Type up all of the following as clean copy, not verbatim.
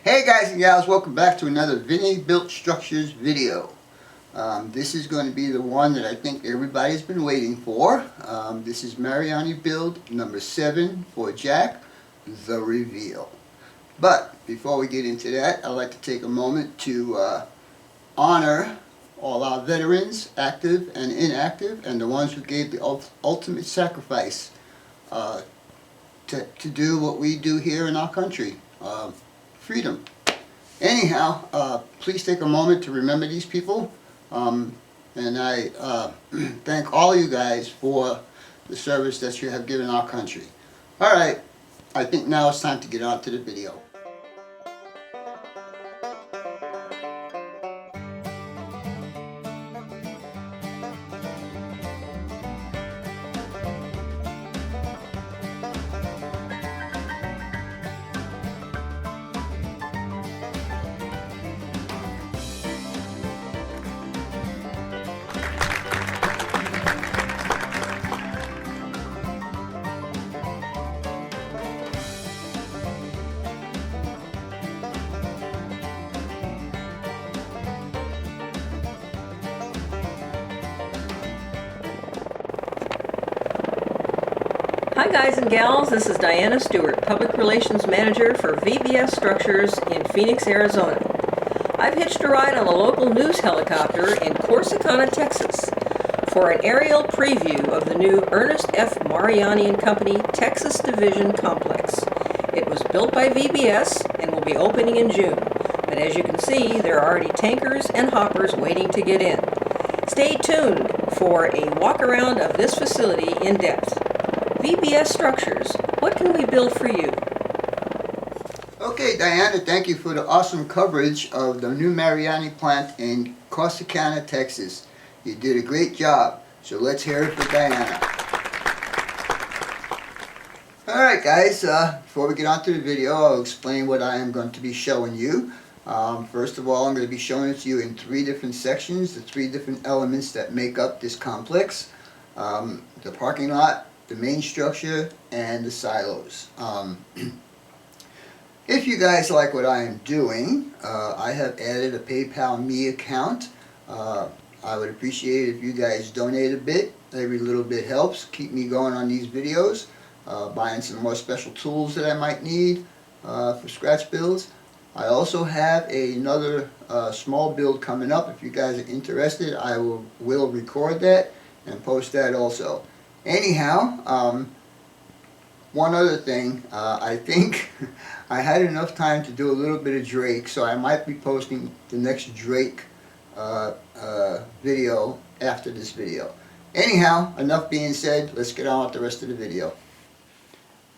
Hey guys and gals, welcome back to another Vinny Built Structures video. This is going to be the one that I think everybody's been waiting for. This is Mariani build number 7 for Jack, the reveal. But before we get into that, I'd like to take a moment to honor all our veterans, active and inactive, and the ones who gave the ultimate sacrifice to do what we do here in our country. Freedom. Anyhow, please take a moment to remember these people, and I thank all you guys for the service that you have given our country. Alright, I think now it's time to get on to the video. Hi guys and gals, this is Diana Stewart, Public Relations Manager for VBS Structures in Phoenix, Arizona. I've hitched a ride on a local news helicopter in Corsicana, Texas for an aerial preview of the new Ernest F. Mariani & Company Texas Division Complex. It was built by VBS and will be opening in June, but as you can see, there are already tankers and hoppers waiting to get in. Stay tuned for a walk around of this facility in depth. VBS Structures, what can we build for you? Okay, Diana, thank you for the awesome coverage of the new Mariani plant in Corsicana, Texas. You did a great job, so let's hear it for Diana. Alright guys, before we get on to the video, I'll explain what I am going to be showing you. First of all, I'm going to be showing it to you in 3 different sections, the 3 different elements that make up this complex. The parking lot, the main structure, and the silos. If you guys like what I am doing, I have added a PayPal Me account. I would appreciate it if you guys donate a bit. Every little bit helps keep me going on these videos, buying some more special tools that I might need for scratch builds. I also have another small build coming up. If you guys are interested, I will record that and post that also. Anyhow, one other thing, I think I had enough time to do a little bit of Drake, so I might be posting the next Drake video after this video. Anyhow, enough being said, let's get on with the rest of the video.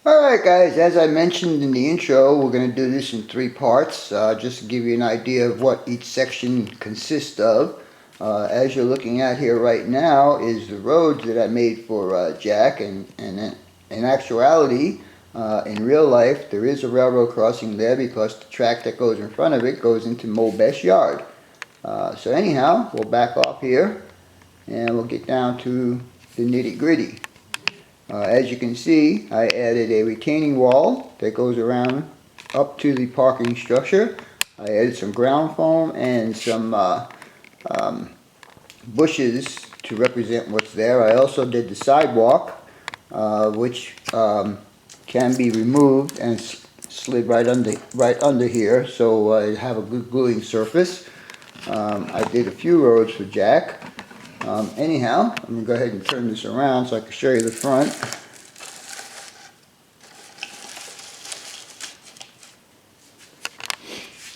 Alright guys, as I mentioned in the intro, we're going to do this in 3 parts, just to give you an idea of what each section consists of. As you're looking at here right now is the roads that I made for Jack, and in actuality, in real life, there is a railroad crossing there because the track that goes in front of it goes into Mobe's yard. So anyhow, we'll back off here and we'll get down to the nitty-gritty. As you can see, I added a retaining wall that goes around up to the parking structure. I added some ground foam and some bushes to represent what's there. I also did the sidewalk, which can be removed and slid right under here, so I have a good gluing surface. I did a few roads for Jack. Anyhow, I'm going to go ahead and turn this around so I can show you the front.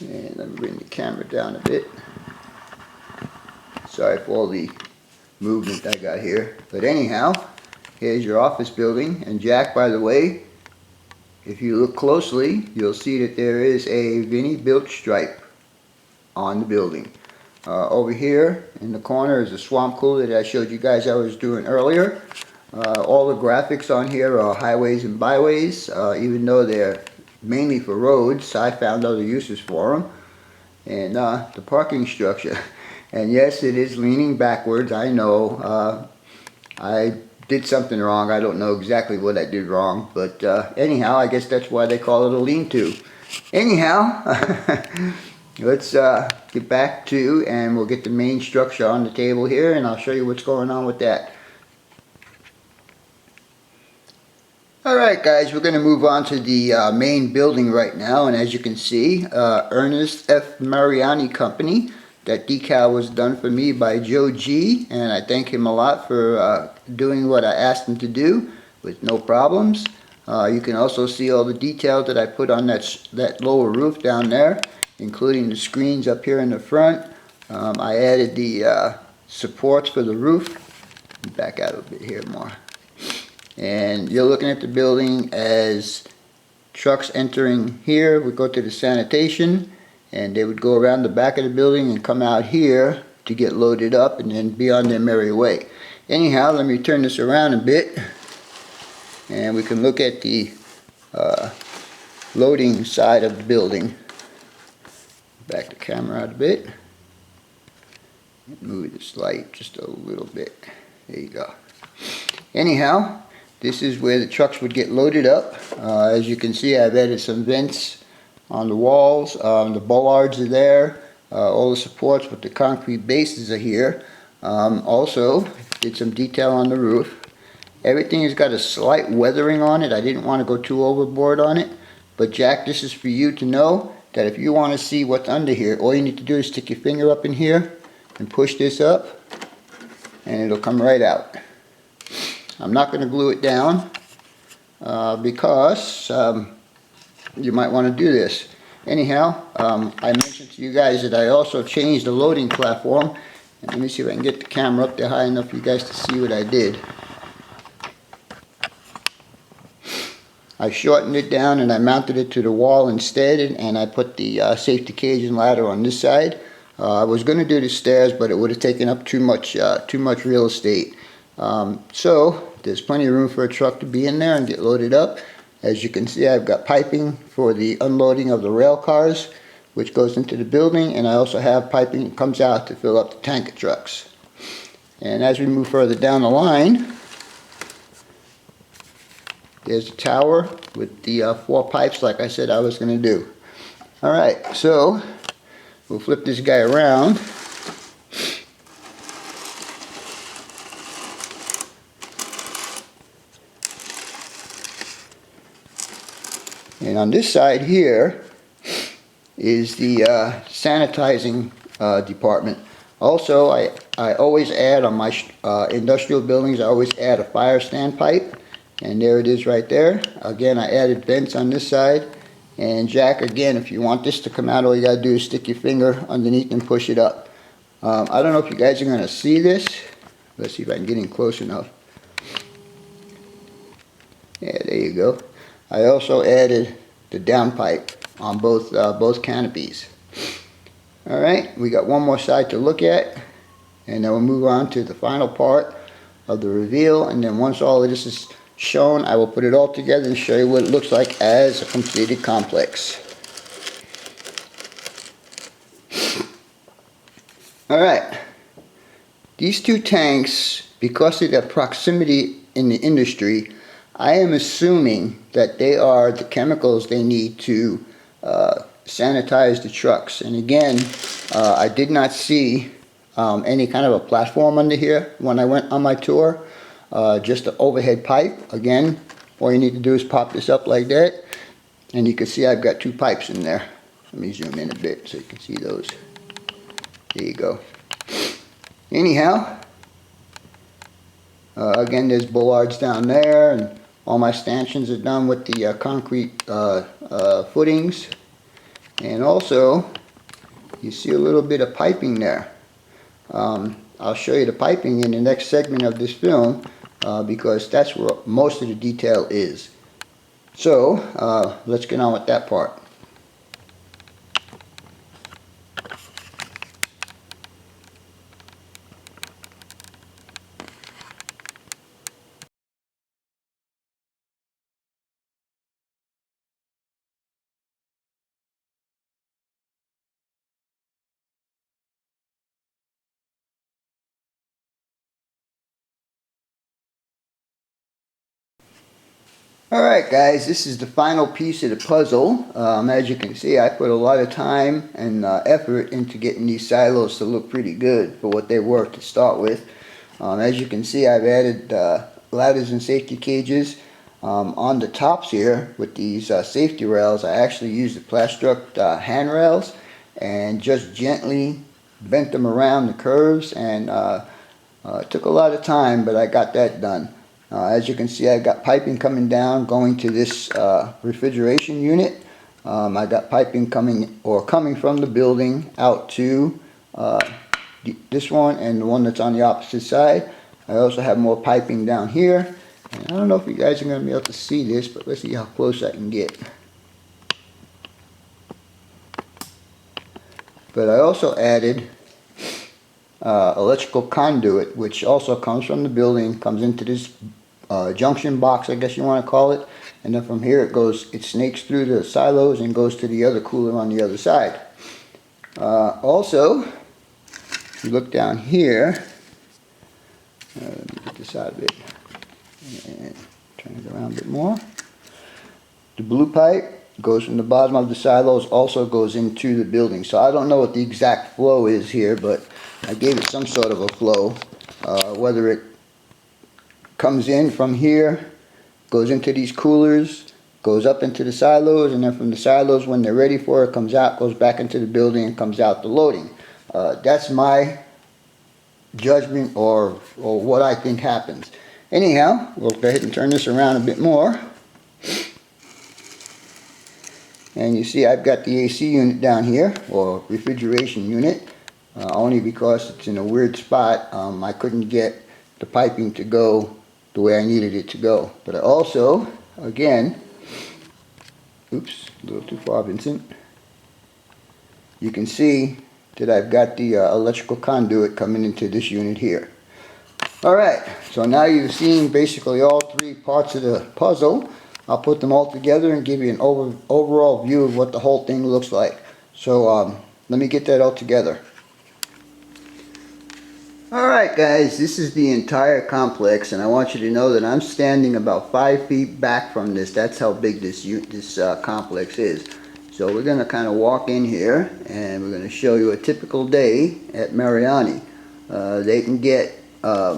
And let me bring the camera down a bit. Sorry for all the movement I got here. But anyhow, here's your office building. And Jack, by the way, if you look closely, you'll see that there is a Vinny Built stripe on the building. Over here in the corner is a swamp cooler that I showed you guys I was doing earlier. All the graphics on here are highways and byways. Even though they're mainly for roads, I found other uses for them. And the parking structure. And yes, it is leaning backwards, I know. I did something wrong. I don't know exactly what I did wrong. But anyhow, I guess that's why they call it a lean-to. Anyhow, let's get back to, and we'll get the main structure on the table here, and I'll show you what's going on with that. Alright guys, we're going to move on to the main building right now, and as you can see, Ernest F. Mariani Company. That decal was done for me by Joe G, and I thank him a lot for doing what I asked him to do with no problems. You can also see all the details that I put on that lower roof down there, including the screens up here in the front. I added the supports for the roof. Back out a bit here more. And you're looking at the building as trucks entering here would go to the sanitation, and they would go around the back of the building and come out here to get loaded up and then be on their merry way. Anyhow, let me turn this around a bit, and we can look at the loading side of the building. Back the camera out a bit. Move this light just a little bit. There you go. Anyhow, this is where the trucks would get loaded up. As you can see, I've added some vents on the walls. The bollards are there. All the supports with the concrete bases are here. Also, did some detail on the roof. Everything has got a slight weathering on it. I didn't want to go too overboard on it. But Jack, this is for you to know that if you want to see what's under here, all you need to do is stick your finger up in here and push this up, and it'll come right out. I'm not going to glue it down because you might want to do this. Anyhow, I mentioned to you guys that I also changed the loading platform. And let me see if I can get the camera up there high enough for you guys to see what I did. I shortened it down and I mounted it to the wall instead, and I put the safety cage and ladder on this side. I was going to do the stairs, but it would have taken up too much real estate. So there's plenty of room for a truck to be in there and get loaded up. As you can see, I've got piping for the unloading of the rail cars, which goes into the building, and I also have piping that comes out to fill up the tanker trucks. And as we move further down the line, there's the tower with the 4 pipes like I said I was going to do. Alright, so we'll flip this guy around. And on this side here is the sanitizing department. Also, I always add on my industrial buildings, I always add a fire standpipe. And there it is right there. Again, I added vents on this side. And Jack, again, if you want this to come out, all you got to do is stick your finger underneath and push it up. I don't know if you guys are going to see this. Let's see if I can get in close enough. Yeah, there you go. I also added the downpipe on both canopies. Alright, we got one more side to look at, and then we'll move on to the final part of the reveal, and then once all of this is shown, I will put it all together and show you what it looks like as a completed complex. Alright, these 2 tanks, because of their proximity in the industry, I am assuming that they are the chemicals they need to sanitize the trucks. And again, I did not see any kind of a platform under here when I went on my tour. Just an overhead pipe. Again, all you need to do is pop this up like that, and you can see I've got 2 pipes in there. Let me zoom in a bit so you can see those. There you go. Anyhow, again, there's bollards down there, and all my stanchions are done with the concrete footings. And also, you see a little bit of piping there. I'll show you the piping in the next segment of this film, because that's where most of the detail is. So, let's get on with that part. Alright guys, this is the final piece of the puzzle. As you can see, I put a lot of time and effort into getting these silos to look pretty good for what they were to start with. As you can see, I've added ladders and safety cages on the tops here with these safety rails. I actually used the Plastruct handrails and just gently bent them around the curves, and it took a lot of time, but I got that done. As you can see, I got piping coming down going to this refrigeration unit. I got piping coming from the building out to this one and the one that's on the opposite side. I also have more piping down here. And I don't know if you guys are going to be able to see this, but let's see how close I can get. But I also added electrical conduit, which also comes from the building, comes into this junction box, I guess you want to call it, and then from here it snakes through the silos and goes to the other cooler on the other side. Also, if you look down here, let me get this out of it and turn it around a bit more. The blue pipe goes from the bottom of the silos, also goes into the building. So I don't know what the exact flow is here, but I gave it some sort of a flow, whether it comes in from here, goes into these coolers, goes up into the silos, and then from the silos, when they're ready for it, comes out, goes back into the building, and comes out the loading. That's my judgment or what I think happens. Anyhow, we'll go ahead and turn this around a bit more. And you see I've got the AC unit down here, or refrigeration unit, only because it's in a weird spot. I couldn't get the piping to go the way I needed it to go. But I also, again, oops, a little too far, Vincent. You can see that I've got the electrical conduit coming into this unit here. Alright, so now you've seen basically all three parts of the puzzle. I'll put them all together and give you an overall view of what the whole thing looks like. So let me get that all together. Alright guys, this is the entire complex, and I want you to know that I'm standing about 5 feet back from this. That's how big this complex is. So we're going to kind of walk in here, and we're going to show you a typical day at Mariani. They can get, I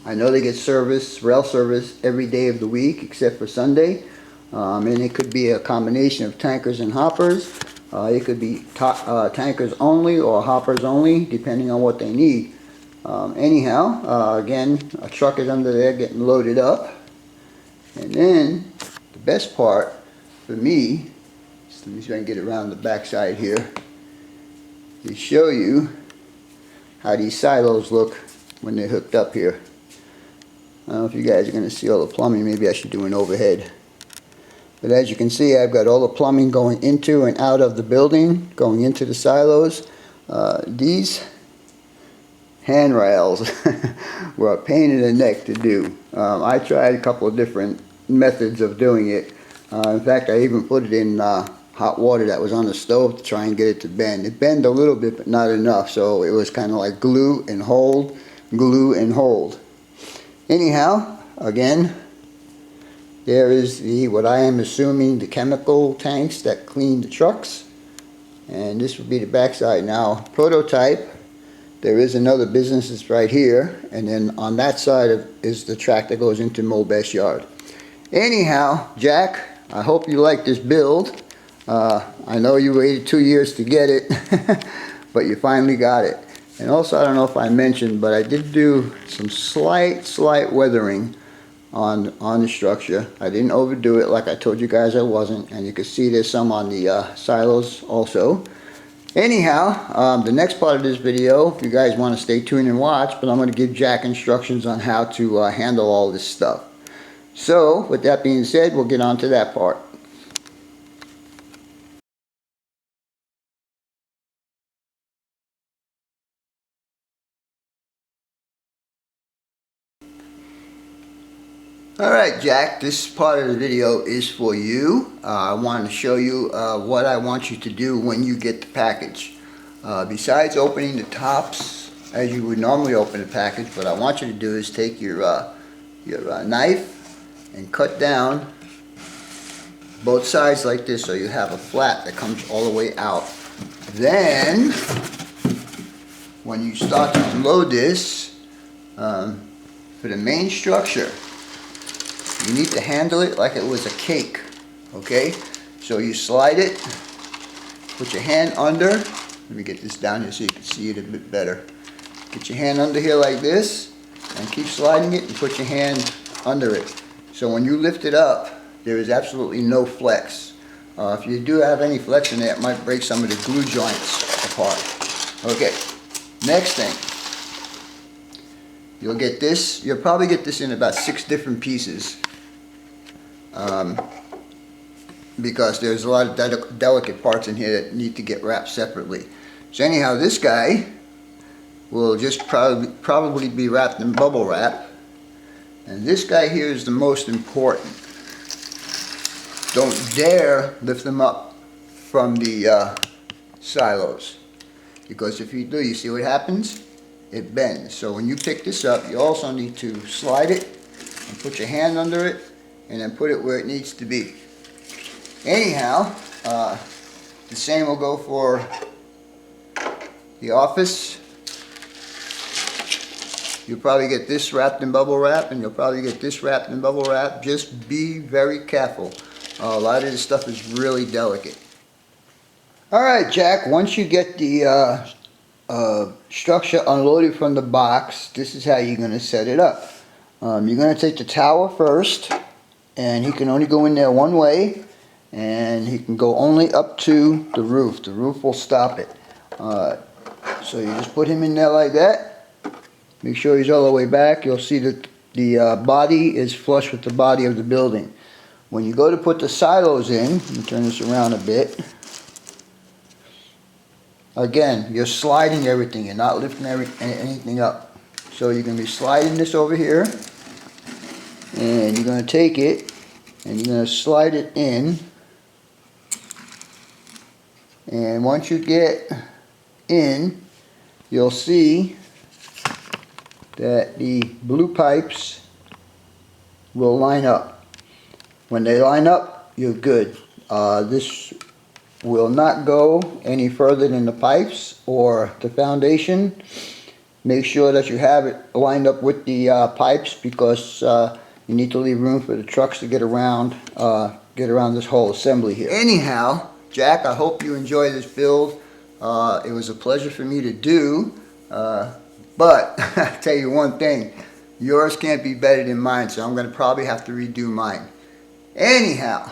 know they get rail service every day of the week except for Sunday. And it could be a combination of tankers and hoppers. It could be tankers only or hoppers only, depending on what they need. Anyhow, again, a truck is under there getting loaded up. And then, the best part for me, so let me try and get around the back side here, to show you how these silos look when they're hooked up here. I don't know if you guys are going to see all the plumbing. Maybe I should do an overhead. But as you can see, I've got all the plumbing going into and out of the building, going into the silos. These handrails were a pain in the neck to do. I tried a couple of different methods of doing it. In fact, I even put it in hot water that was on the stove to try and get it to bend. It bent a little bit, but not enough, so it was kind of like glue and hold, glue and hold. Anyhow, again, there is what I am assuming the chemical tanks that clean the trucks, and this would be the backside. Now, prototype, there is another business that's right here, and then on that side is the track that goes into Mobe's yard. Anyhow, Jack, I hope you like this build. I know you waited 2 years to get it, but you finally got it. And also, I don't know if I mentioned, but I did do some slight weathering on the structure. I didn't overdo it like I told you guys I wasn't, and you can see there's some on the silos also. Anyhow, the next part of this video, if you guys want to stay tuned and watch, but I'm going to give Jack instructions on how to handle all this stuff. So, with that being said, we'll get on to that part. Alright Jack, this part of the video is for you. I want to show you what I want you to do when you get the package. Besides opening the tops as you would normally open a package, what I want you to do is take your knife and cut down both sides like this, so you have a flat that comes all the way out. Then, when you start to unload this, for the main structure, you need to handle it like it was a cake, okay? So you slide it, put your hand under, let me get this down here so you can see it a bit better. Get your hand under here like this, and keep sliding it and put your hand under it. So when you lift it up, there is absolutely no flex. If you do have any flex in there, it might break some of the glue joints apart. Okay, next thing. You'll get this, you'll probably get this in about 6 different pieces. Because there's a lot of delicate parts in here that need to get wrapped separately. So anyhow, this guy will just probably be wrapped in bubble wrap. And this guy here is the most important. Don't dare lift them up from the silos. Because if you do, you see what happens? It bends. So when you pick this up, you also need to slide it and put your hand under it and then put it where it needs to be. Anyhow, the same will go for the office. You'll probably get this wrapped in bubble wrap, and you'll probably get this wrapped in bubble wrap. Just be very careful. A lot of this stuff is really delicate. Alright, Jack, once you get the structure unloaded from the box, this is how you're going to set it up. You're going to take the tower first, and he can only go in there one way, and he can go only up to the roof. The roof will stop it. So you just put him in there like that. Make sure he's all the way back. You'll see that the body is flush with the body of the building. When you go to put the silos in, let me turn this around a bit. Again, you're sliding everything. You're not lifting anything up. So you're going to be sliding this over here. And you're going to take it and you're going to slide it in. And once you get in, you'll see that the blue pipes will line up. When they line up, you're good. This will not go any further than the pipes or the foundation. Make sure that you have it lined up with the pipes, because you need to leave room for the trucks to get around this whole assembly here. Anyhow, Jack, I hope you enjoy this build. It was a pleasure for me to do, but I'll tell you one thing, yours can't be better than mine, so I'm going to probably have to redo mine. Anyhow,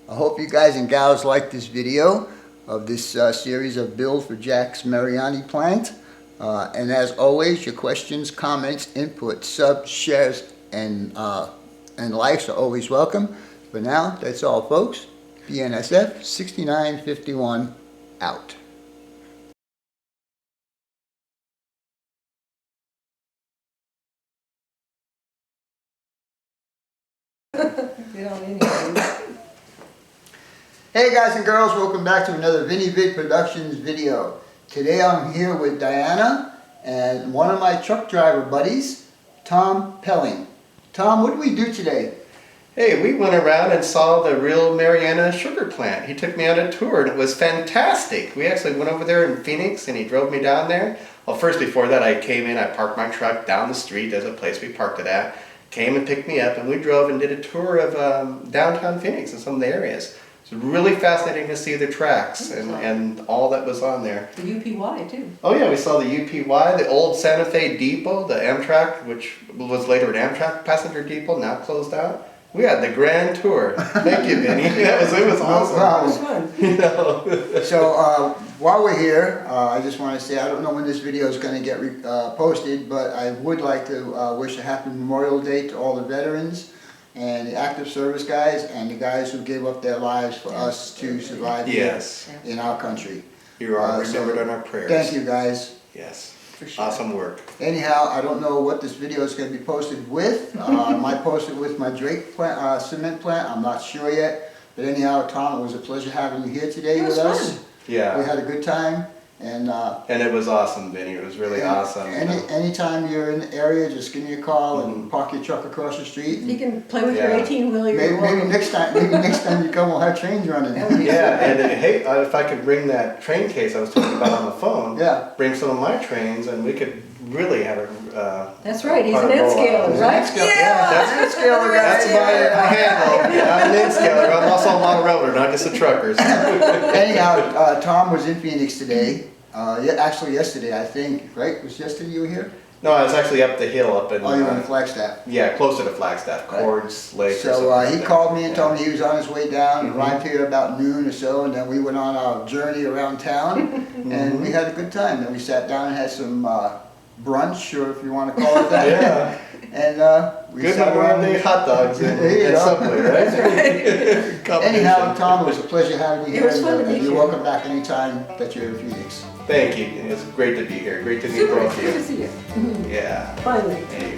I hope you guys and gals like this video of this series of build for Jack's Mariani plant. And as always, your questions, comments, input, subs, shares, and likes are always welcome. For now, that's all, folks. BNSF 6951 out. Hey guys and girls, welcome back to another VinnyVid Productions video. Today I'm here with Diana and one of my truck driver buddies, Tom Pelling. Tom, what did we do today? Hey, we went around and saw the real Mariani sugar plant. He took me on a tour and it was fantastic. We actually went over there in Phoenix and he drove me down there. Well, first before that I came in, I parked my truck down the street. There's a place we parked it at. Came and picked me up and we drove and did a tour of downtown Phoenix and some of the areas. It's really fascinating to see the tracks and all that was on there. The UPY too. Oh yeah, we saw the UPY, the old Santa Fe depot, the Amtrak, which was later an Amtrak passenger depot, now closed out. We had the grand tour. Thank you, Vinny. It was awesome. It was fun. You know. So while we're here, I just want to say I don't know when this video is going to get posted, but I would like to wish a happy Memorial Day to all the veterans and the active service guys and the guys who gave up their lives for us to survive here in our country. You are remembered on our prayers. Thank you guys. Yes. For sure. Awesome work. Anyhow, I don't know what this video is going to be posted with. I might post it with my Drake plant, cement plant. I'm not sure yet. But anyhow, Tom, it was a pleasure having you here today with us. Yeah. We had a good time. And it was awesome, Vinny. It was really awesome. Anytime you're in the area, just give me a call and park your truck across the street. You can play with your 18-wheeler. Maybe next time you come, we'll have trains running. Yeah, and hey, if I could bring that train case I was talking about on the phone, bring some of my trains, and we could really have a. That's right. He's an N-scaler, right? That's an N-scaler. That's my handle. I'm an N-scaler. I'm also a model railroader, not just a trucker. Anyhow, Tom was in Phoenix today. Actually yesterday, I think, right? Was yesterday you were here? No, I was actually up the hill up in... Oh, you were in Flagstaff? Yeah, closer to Flagstaff, Cords Lake. So he called me and told me he was on his way down, arrived here about noon or so, and then we went on our journey around town, and we had a good time. Then we sat down and had some brunch, or if you want to call it that. Yeah. And we good sat around the hot dogs and Subway, right? Anyhow, Tom, it was a pleasure having you here. It was fun to meet you. You're welcome back anytime that you're in Phoenix. Thank you. It's great to be here. Great to meet both of you. Good to see you. Yeah. Finally. Hey,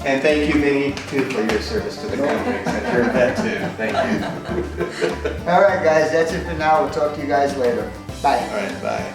and thank you, Vinny, too, for your service to the country. You're a vet, too. Thank you. All right, guys, that's it for now. We'll talk to you guys later. Bye. All right, bye.